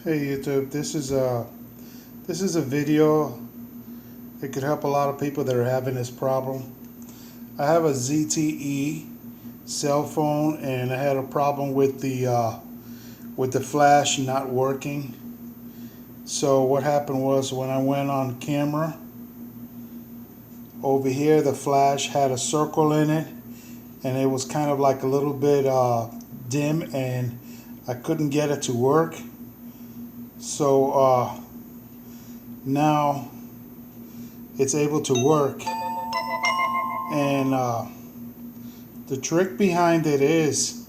Hey YouTube, this is a video that could help a lot of people that are having this problem. I have a ZTE cell phone and I had a problem with the flash not working. So what happened was when I went on camera, over here the flash had a circle in it and it was kind of like a little bit dim and I couldn't get it to work. So now it's able to work, and the trick behind it is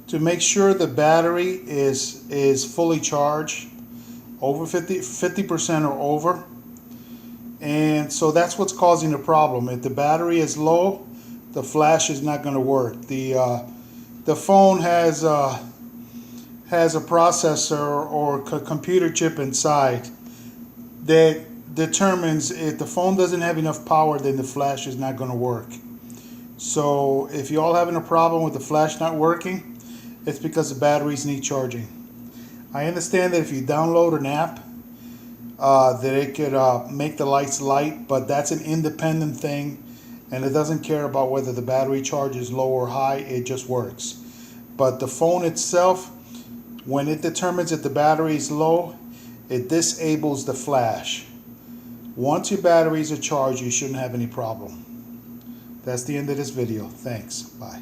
to make sure the battery is fully charged, over 50% or over. And so that's what's causing the problem. If the battery is low, the flash is not going to work. The phone has a processor or computer chip inside that determines if the phone doesn't have enough power, then the flash is not going to work. So if you're all having a problem with the flash not working, it's because the batteries need charging. I understand that if you download an app, that it could make the lights light, but that's an independent thing and it doesn't care about whether the battery charge is low or high. It just works. But the phone itself, when it determines that the battery is low, it disables the flash. Once your batteries are charged, you shouldn't have any problem. That's the end of this video. Thanks. Bye.